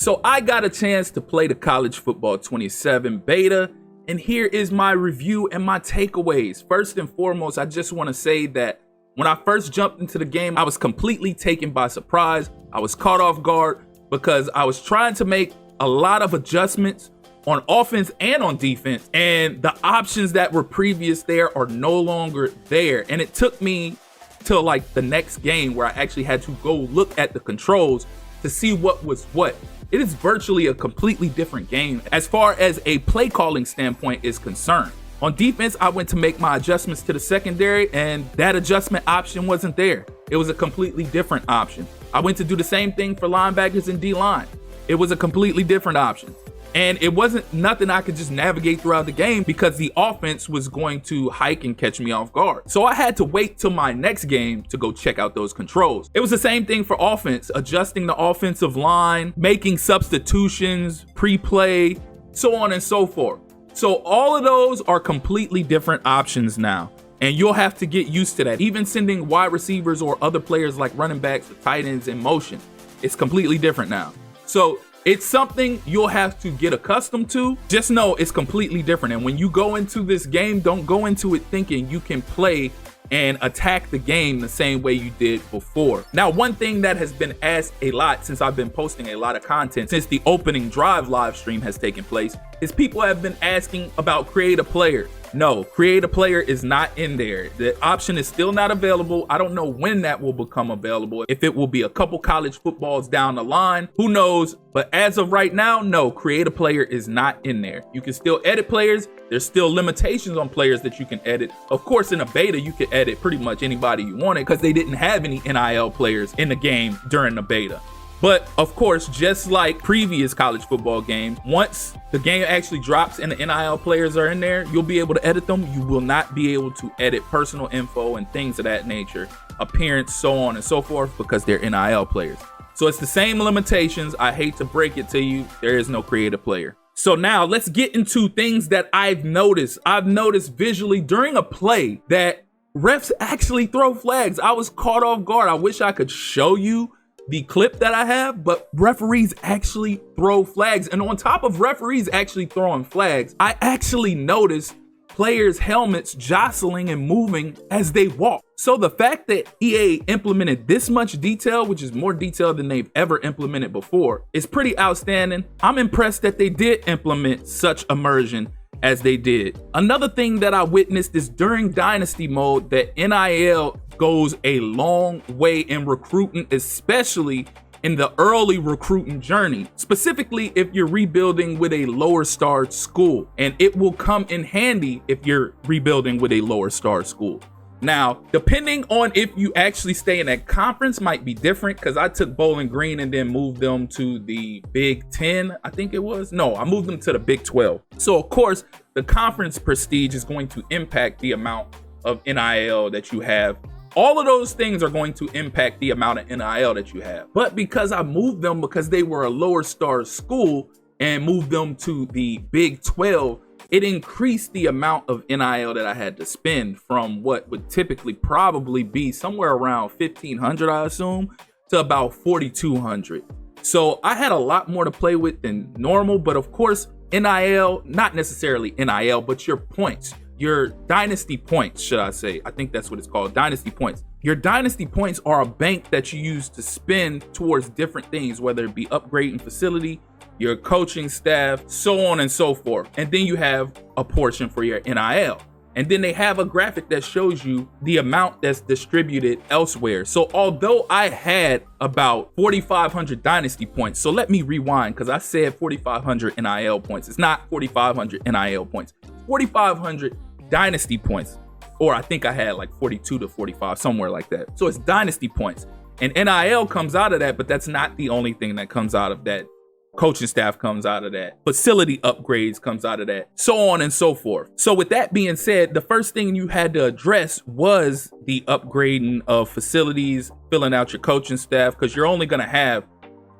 So I got a chance to play the College Football 27 beta, and here is my review and my takeaways. First and foremost, I just want to say that when I first jumped into the game, I was completely taken by surprise. I was caught off guard because I was trying to make a lot of adjustments on offense and on defense, and the options that were previous there are no longer there. And it took me till like the next game where I actually had to go look at the controls to see what was what. It is virtually a completely different game as far as a play calling standpoint is concerned. On defense, I went to make my adjustments to the secondary, and that adjustment option wasn't there. It was a completely different option. I went to do the same thing for linebackers and D-line. It was a completely different option. And it wasn't nothing I could just navigate throughout the game because the offense was going to hike and catch me off guard. So I had to wait till my next game to go check out those controls. It was the same thing for offense, adjusting the offensive line, making substitutions, pre-play, so on and so forth. So all of those are completely different options now, and you'll have to get used to that. Even sending wide receivers or other players like running backs or tight ends in motion, it's completely different now. So it's something you'll have to get accustomed to. Just know it's completely different. And when you go into this game, don't go into it thinking you can play and attack the game the same way you did before. Now, one thing that has been asked a lot since I've been posting a lot of content since the opening drive live stream has taken place is people have been asking about create a player. No, create a player is not in there. The option is still not available. I don't know when that will become available. If it will be a couple college footballs down the line, who knows? But as of right now, no, create a player is not in there. You can still edit players. There's still limitations on players that you can edit. Of course, in a beta, you can edit pretty much anybody you wanted because they didn't have any NIL players in the game during the beta. But of course, just like previous college football games, once the game actually drops and the NIL players are in there, you'll be able to edit them. You will not be able to edit personal info and things of that nature, appearance, so on and so forth, because they're NIL players. So it's the same limitations. I hate to break it to you. There is no creative player. So now let's get into things that I've noticed. I've noticed visually during a play that refs actually throw flags. I was caught off guard. I wish I could show you the clip that I have, but referees actually throw flags. And on top of referees actually throwing flags, I actually noticed players' helmets jostling and moving as they walk. So the fact that EA implemented this much detail, which is more detail than they've ever implemented before, is pretty outstanding. I'm impressed that they did implement such immersion as they did. Another thing that I witnessed is during Dynasty mode that NIL goes a long way in recruiting, especially in the early recruiting journey, specifically if you're rebuilding with a lower star school, and it will come in handy if you're rebuilding with a lower star school. Now, depending on if you actually stay in that conference might be different, because I took Bowling Green and then moved them to the Big 10, I think it was. No, I moved them to the Big 12. So of course, the conference prestige is going to impact the amount of NIL that you have. All of those things are going to impact the amount of NIL that you have. But because I moved them because they were a lower star school and moved them to the Big 12, it increased the amount of NIL that I had to spend from what would typically probably be somewhere around $1,500, I assume, to about $4,200. So I had a lot more to play with than normal, but of course, NIL, not necessarily NIL, but your points, your dynasty points, should I say. I think that's what it's called, dynasty points. Your dynasty points are a bank that you use to spend towards different things, whether it be upgrading facility, your coaching staff, so on and so forth. And then you have a portion for your NIL. And then they have a graphic that shows you the amount that's distributed elsewhere. So although I had about 4,500 dynasty points, so let me rewind because I said 4,500 NIL points. It's not 4,500 NIL points, 4,500 dynasty points. Or I think I had like 42 to 45, somewhere like that. So it's dynasty points. And NIL comes out of that, but that's not the only thing that comes out of that. Coaching staff comes out of that. Facility upgrades comes out of that. So on and so forth. So with that being said, the first thing you had to address was the upgrading of facilities, filling out your coaching staff, because you're only going to have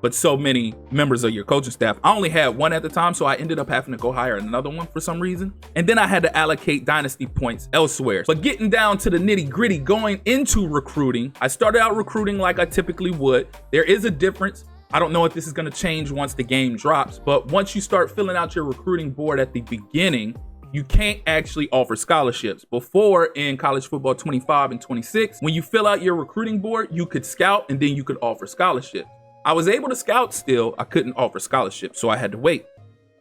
but so many members of your coaching staff. I only had one at the time, so I ended up having to go hire another one for some reason. And then I had to allocate dynasty points elsewhere. But getting down to the nitty gritty, going into recruiting, I started out recruiting like I typically would. There is a difference I don't know if this is going to change once the game drops, but once you start filling out your recruiting board at the beginning, you can't actually offer scholarships. Before, in college football 25 and 26, when you fill out your recruiting board, you could scout and then you could offer scholarships. I was able to scout still, I couldn't offer scholarships, so I had to wait.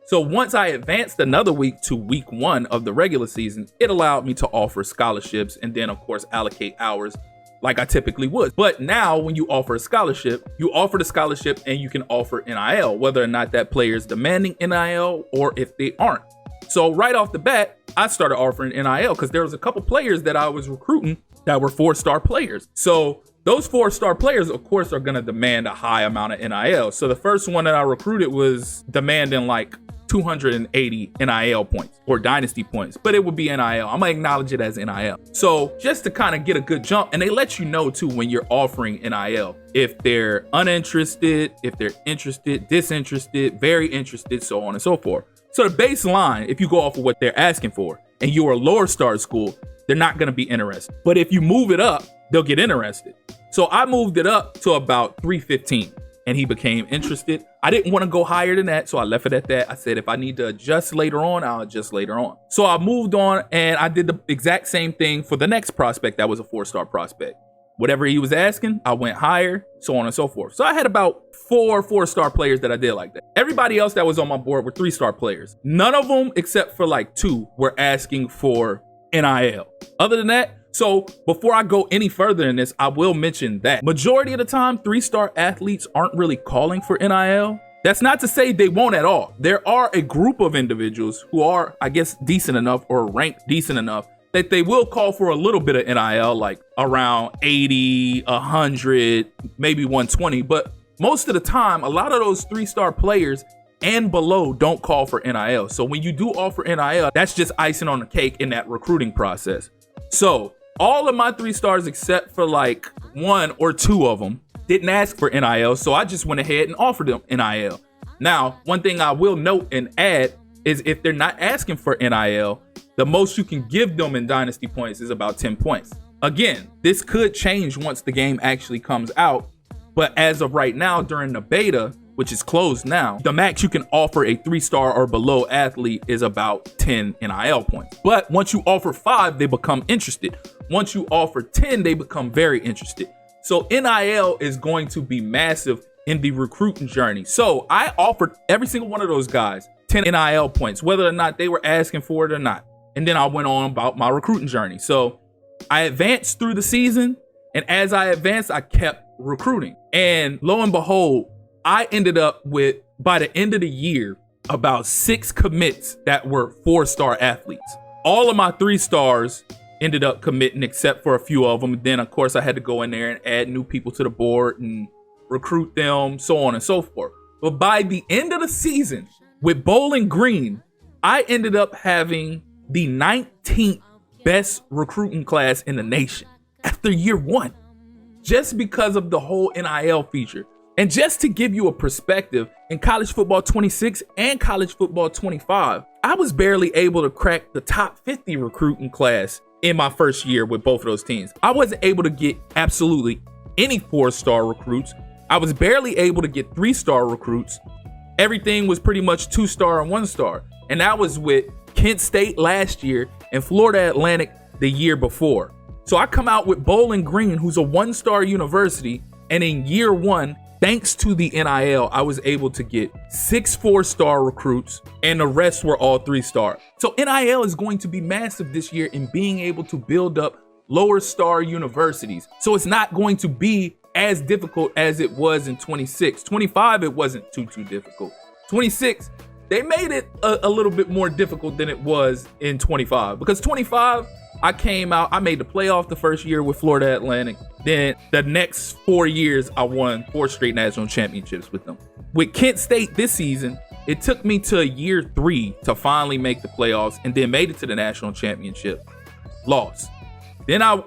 So once I advanced another week to week 1 of the regular season, it allowed me to offer scholarships and then, of course, allocate hours like I typically would. But now when you offer a scholarship, you offer the scholarship and you can offer NIL, whether or not that player is demanding NIL or if they aren't. So right off the bat, I started offering NIL because there was a couple players that I was recruiting that were 4-star players. So those 4-star players, of course, are going to demand a high amount of NIL. So the first one that I recruited was demanding like 280 NIL points or dynasty points, but it would be NIL. I'm gonna acknowledge it as NIL. So just to kind of get a good jump, and they let you know too when you're offering NIL, if they're uninterested, if they're interested, disinterested, very interested, so on and so forth. So the baseline, if you go off of what they're asking for and you're a lower star school, they're not gonna be interested. But if you move it up, they'll get interested. So I moved it up to about 315. And he became interested. I didn't want to go higher than that, so I left it at that. I said, if I need to adjust later on, I'll adjust later on. So I moved on, and I did the exact same thing for the next prospect that was a 4-star prospect. Whatever he was asking, I went higher, so on and so forth. So I had about 4-star players that I did like that. Everybody else that was on my board were 3-star players. None of them, except for like 2, were asking for NIL. Other than that, so before I go any further in this, I will mention that majority of the time, 3-star athletes aren't really calling for NIL. That's not to say they won't at all. There are a group of individuals who are, I guess, decent enough or ranked decent enough that they will call for a little bit of NIL, like around 80, 100, maybe 120. But most of the time, a lot of those 3-star players and below don't call for NIL. So when you do offer NIL, that's just icing on the cake in that recruiting process. So all of my 3-stars, except for like 1 or 2 of them, didn't ask for NIL. So I just went ahead and offered them NIL. Now, one thing I will note and add is if they're not asking for NIL, the most you can give them in dynasty points is about 10 points. Again, this could change once the game actually comes out. But as of right now, during the beta, which is closed now, the max you can offer a 3-star or below athlete is about 10 NIL points. But once you offer 5, they become interested. Once you offer 10, they become very interested. So NIL is going to be massive in the recruiting journey. So I offered every single one of those guys 10 NIL points, whether or not they were asking for it or not. And then I went on about my recruiting journey. So I advanced through the season, and as I advanced, I kept recruiting. And lo and behold, I ended up with, by the end of the year, about 6 commits that were 4-star athletes. All of my 3-stars ended up committing except for a few of them. Then, of course, I had to go in there and add new people to the board and recruit them, so on and so forth. But by the end of the season, with Bowling Green, I ended up having the 19th best recruiting class in the nation after year 1, just because of the whole NIL feature. And just to give you a perspective, in college football 26 and college football 25, I was barely able to crack the top 50 recruiting class in my first year with both of those teams. I wasn't able to get absolutely any 4-star recruits. I was barely able to get 3-star recruits. Everything was pretty much 2-star and 1-star. And that was with Kent State last year and Florida Atlantic the year before. So I come out with Bowling Green, who's a 1-star university, and in year 1, thanks to the NIL, I was able to get 6 4-star recruits, and the rest were all 3-star. So NIL is going to be massive this year in being able to build up lower star universities. So it's not going to be as difficult as it was in 26. 25, it wasn't too difficult. 26, they made it a little bit more difficult than it was in 25. Because 25, I came out, I made the playoff the first year with Florida Atlantic. Then the next 4 years, I won 4 straight national championships with them. With Kent State this season, it took me to year 3 to finally make the playoffs and then made it to the national championship. Lost. Then I'm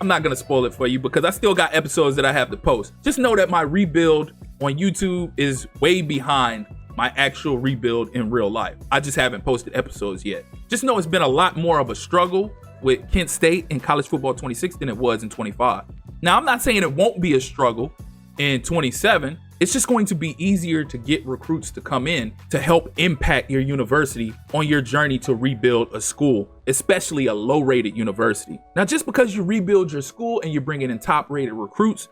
not going to spoil it for you because I still got episodes that I have to post. Just know that my rebuild on YouTube is way behind my actual rebuild in real life. I just haven't posted episodes yet. Just know it's been a lot more of a struggle with Kent State in college football 26 than it was in 25. Now, I'm not saying it won't be a struggle in 27, it's just going to be easier to get recruits to come in to help impact your university on your journey to rebuild a school, especially a low-rated university. Now, just because you rebuild your school and you're bringing in top-rated recruits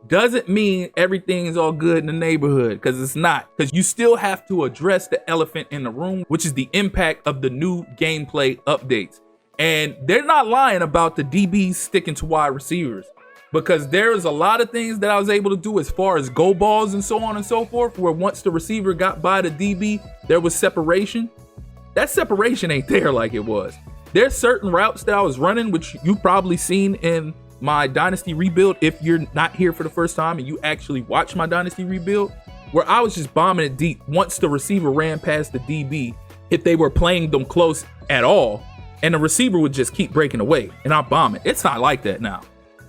doesn't mean everything is all good in the neighborhood, because it's not. Because you still have to address the elephant in the room, which is the impact of the new gameplay updates. And they're not lying about the DBs sticking to wide receivers, because there's a lot of things that I was able to do as far as go balls and so on and so forth, where once the receiver got by the DB, there was separation. That separation ain't there like it was. There's certain routes that I was running, which you've probably seen in my Dynasty rebuild if you're not here for the first time and you actually watch my Dynasty rebuild, where I was just bombing it deep once the receiver ran past the DB, if they were playing them close at all, and the receiver would just keep breaking away and I bomb it. It's not like that now.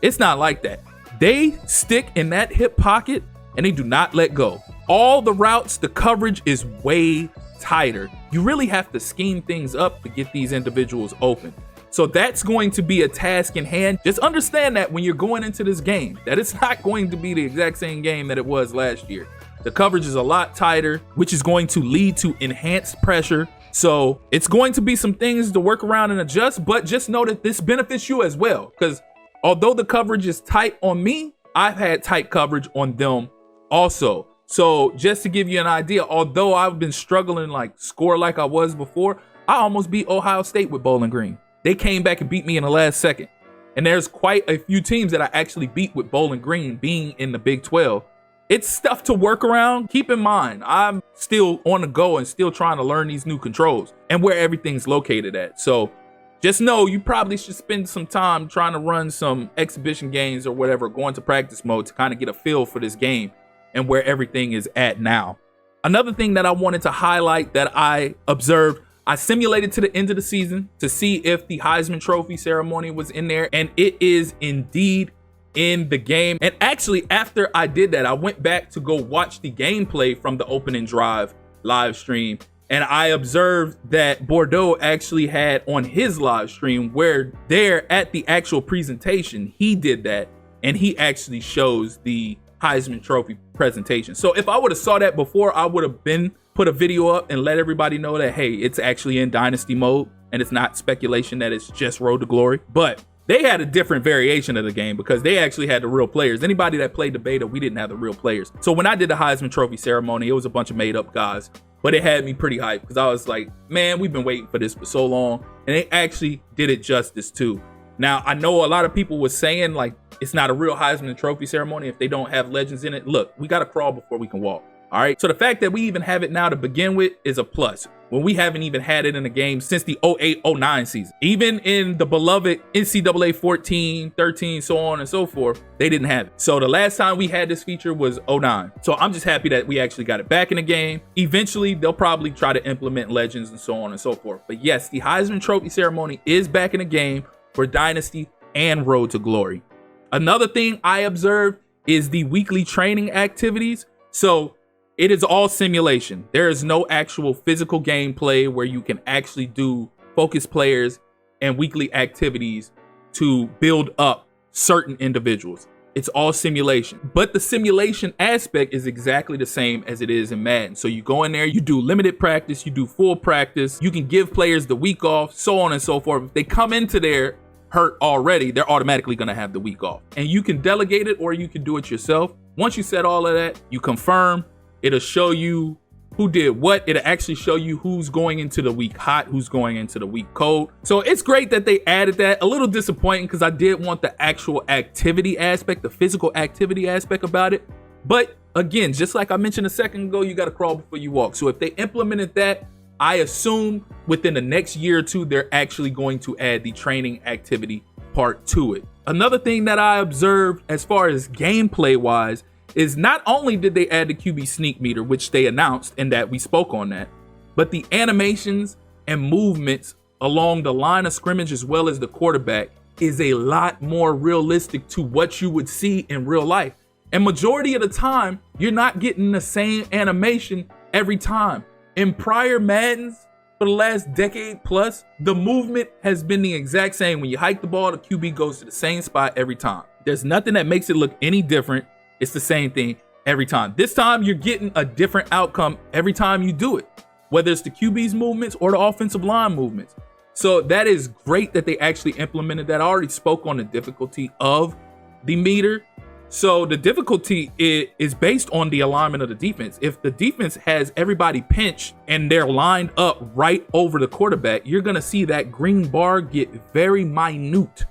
It's not like that. They stick in that hip pocket and they do not let go. All the routes, the coverage is way tighter. You really have to scheme things up to get these individuals open. So that's going to be a task in hand. Just understand that when you're going into this game, that it's not going to be the exact same game that it was last year. The coverage is a lot tighter, which is going to lead to enhanced pressure. So it's going to be some things to work around and adjust, but just know that this benefits you as well. Because although the coverage is tight on me, I've had tight coverage on them also. So just to give you an idea, although I've been struggling score like I was before, I almost beat Ohio State with Bowling Green. They came back and beat me in the last second. And there's quite a few teams that I actually beat with Bowling Green being in the Big 12. It's stuff to work around. Keep in mind, I'm still on the go and still trying to learn these new controls and where everything's located at. So just know you probably should spend some time trying to run some exhibition games or whatever, go into practice mode to kind of get a feel for this game and where everything is at now. Another thing that I wanted to highlight that I observed, I simulated to the end of the season to see if the Heisman Trophy ceremony was in there, and it is indeed in the game. And actually, after I did that, I went back to go watch the gameplay from the opening drive live stream, and I observed that Bordeaux actually had on his live stream where there at the actual presentation, he did that, and he actually shows the Heisman Trophy presentation. So if I would have saw that before, I would have been put a video up and let everybody know that, hey, it's actually in Dynasty mode and it's not speculation that it's just Road to Glory. But they had a different variation of the game because they actually had the real players. Anybody that played the beta, we didn't have the real players. So when I did the Heisman Trophy ceremony, it was a bunch of made up guys, but it had me pretty hyped because I was like, man, we've been waiting for this for so long. And they actually did it justice too. Now, I know a lot of people were saying it's not a real Heisman Trophy ceremony if they don't have legends in it. Look, we got to crawl before we can walk. All right. So the fact that we even have it now to begin with is a plus when we haven't even had it in the game since the 08-09 season. Even in the beloved NCAA 14, 13, so on and so forth, they didn't have it. So the last time we had this feature was 09. So I'm just happy that we actually got it back in the game. Eventually, they'll probably try to implement legends and so on and so forth. But yes, the Heisman Trophy ceremony is back in the game for Dynasty and Road to Glory. Another thing I observed is the weekly training activities. So it is all simulation. There is no actual physical gameplay where you can actually do focus players and weekly activities to build up certain individuals. It's all simulation. But the simulation aspect is exactly the same as it is in Madden. So you go in there, you do limited practice, you do full practice, you can give players the week off, so on and so forth. If they come into there hurt already, they're automatically going to have the week off. And you can delegate it or you can do it yourself. Once you set all of that, you confirm. It'll show you who did what. It'll actually show you who's going into the week hot, who's going into the week cold. So it's great that they added that. A little disappointing because I did want the actual activity aspect, the physical activity aspect about it. But again, just like I mentioned a second ago, you got to crawl before you walk. So if they implemented that, I assume within the next year or two, they're actually going to add the training activity part to it. Another thing that I observed as far as gameplay wise is not only did they add the QB sneak meter, which they announced and that we spoke on that, but the animations and movements along the line of scrimmage as well as the quarterback is a lot more realistic to what you would see in real life. And majority of the time, you're not getting the same animation every time. In prior Maddens for the last decade plus, the movement has been the exact same. When you hike the ball, the QB goes to the same spot every time. There's nothing that makes it look any different. It's the same thing. every time. This time you're getting a different outcome every time you do it, whether it's the QB's movements or the offensive line movements. So that is great that they actually implemented that. I already spoke on the difficulty of the meter. So the difficulty is based on the alignment of the defense. If the defense has everybody pinched and they're lined up right over the quarterback, you're going to see that green bar get very minute.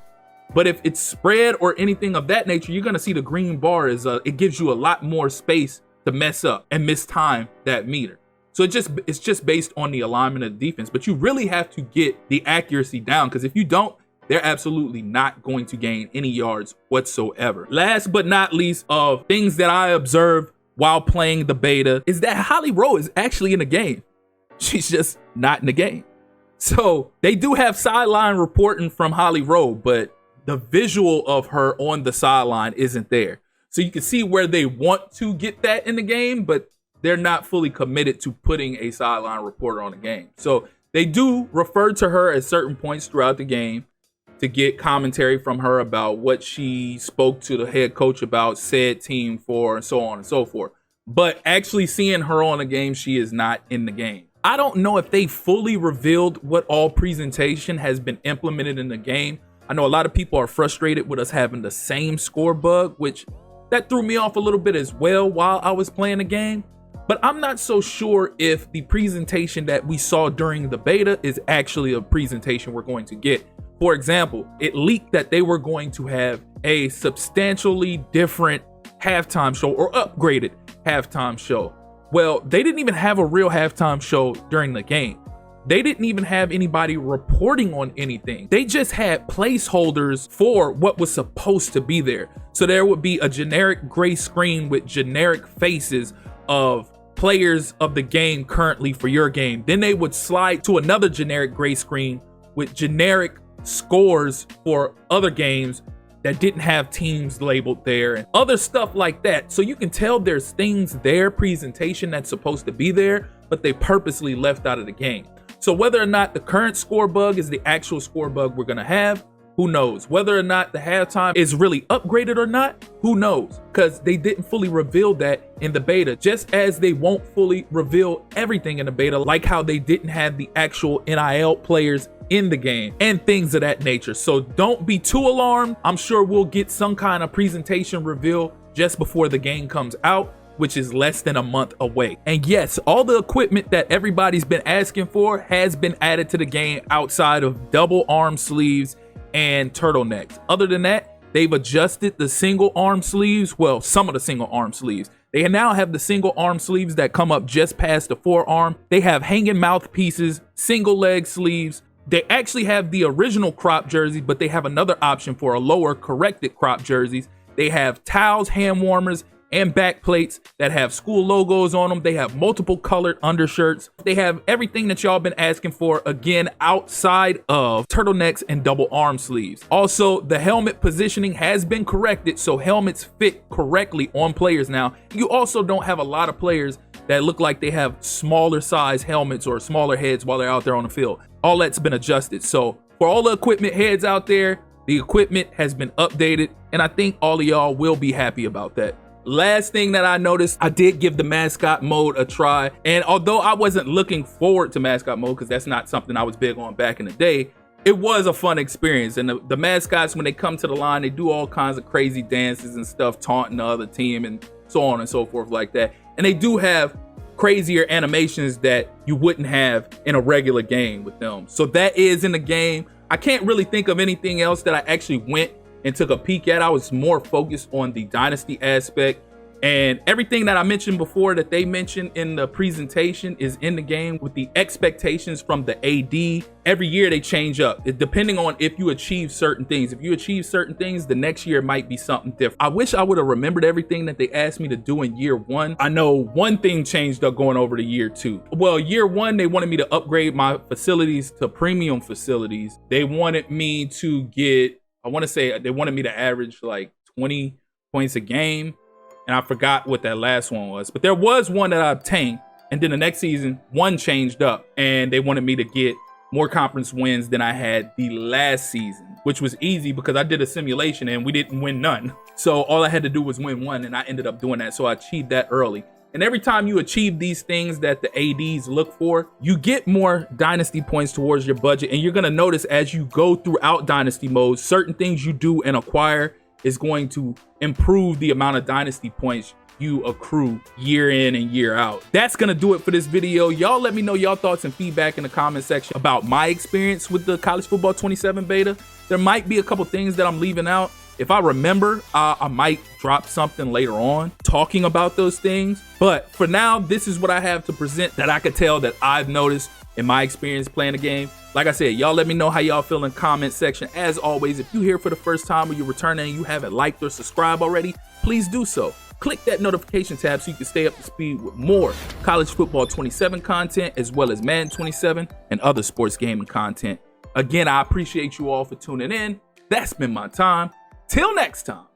But if it's spread or anything of that nature, you're going to see the green bar it gives you a lot more space to mess up and mistime that meter. So it's just based on the alignment of the defense. But you really have to get the accuracy down, because if you don't, they're absolutely not going to gain any yards whatsoever. Last but not least, of things that I observed while playing the beta is that Holly Rowe is actually in the game. She's just not in the game. So they do have sideline reporting from Holly Rowe, but the visual of her on the sideline isn't there. So you can see where they want to get that in the game, but they're not fully committed to putting a sideline reporter on the game. So they do refer to her at certain points throughout the game to get commentary from her about what she spoke to the head coach about said team for, and so on and so forth. But actually seeing her on the game, she is not in the game. I don't know if they fully revealed what all presentation has been implemented in the game. I know a lot of people are frustrated with us having the same score bug, which that threw me off a little bit as well while I was playing the game. But I'm not so sure if the presentation that we saw during the beta is actually a presentation we're going to get. For example, it leaked that they were going to have a substantially different halftime show or upgraded halftime show. Well, they didn't even have a real halftime show during the game. They didn't even have anybody reporting on anything. They just had placeholders for what was supposed to be there. So there would be a generic gray screen with generic faces of players of the game currently for your game. Then they would slide to another generic gray screen with generic scores for other games that didn't have teams labeled there and other stuff like that. So you can tell there's things there, presentation that's supposed to be there, but they purposely left out of the game. So whether or not the current score bug is the actual score bug we're gonna have, who knows? Whether or not the halftime is really upgraded or not, who knows? Because they didn't fully reveal that in the beta, just as they won't fully reveal everything in the beta, like how they didn't have the actual NIL players in the game and things of that nature. So don't be too alarmed. I'm sure we'll get some kind of presentation reveal just before the game comes out, which is less than a month away. And yes, all the equipment that everybody's been asking for has been added to the game outside of double arm sleeves and turtlenecks. Other than that, they've adjusted the single arm sleeves. Well, some of the single arm sleeves. They now have the single arm sleeves that come up just past the forearm. They have hanging mouthpieces, single leg sleeves. They actually have the original crop jersey, but they have another option for a lower corrected crop jerseys. They have towels, hand warmers, and back plates that have school logos on them. They have multiple colored undershirts. They have everything that y'all been asking for, again, outside of turtlenecks and double arm sleeves. Also, the helmet positioning has been corrected, so helmets fit correctly on players now. You also don't have a lot of players that look like they have smaller size helmets or smaller heads while they're out there on the field. All that's been adjusted. So for all the equipment heads out there, the equipment has been updated, and I think all of y'all will be happy about that. Last thing that I noticed, I did give the mascot mode a try. And although I wasn't looking forward to mascot mode, because that's not something I was big on back in the day, it was a fun experience. And the mascots, when they come to the line, they do all kinds of crazy dances and stuff, taunting the other team and so on and so forth like that. And they do have crazier animations that you wouldn't have in a regular game with them. So that is in the game. I can't really think of anything else that I actually went and took a peek at. I was more focused on the dynasty aspect, and everything that I mentioned before that they mentioned in the presentation is in the game, with the expectations from the AD. Every year they change up, depending on if you achieve certain things. If you achieve certain things, the next year might be something different. I wish I would have remembered everything that they asked me to do in year one. I know one thing changed up going over to year two. Well, year one, they wanted me to upgrade my facilities to premium facilities. They wanted me to get, I want to say they wanted me to average like 20 points a game. And I forgot what that last one was. But there was one that I obtained. And then the next season, one changed up. And they wanted me to get more conference wins than I had the last season. which was easy because I did a simulation and we didn't win none. So all I had to do was win one, and I ended up doing that. So I achieved that early. And every time you achieve these things that the ADs look for, you get more dynasty points towards your budget. And you're going to notice as you go throughout dynasty mode, certain things you do and acquire is going to improve the amount of dynasty points you accrue year in and year out. That's gonna do it for this video. Y'all let me know y'all thoughts and feedback in the comment section about my experience with the College Football 27 beta. There might be a couple things that I'm leaving out. If I remember, I might drop something later on talking about those things. But for now, this is what I have to present that I could tell that I've noticed in my experience playing the game. Like I said, y'all let me know how y'all feel in the comment section. As always, if you're here for the first time or you're returning and you haven't liked or subscribed already, please do so. Click that notification tab so you can stay up to speed with more College Football 27 content, as well as Madden 27 and other sports gaming content. Again, I appreciate you all for tuning in. That's been my time. Till next time.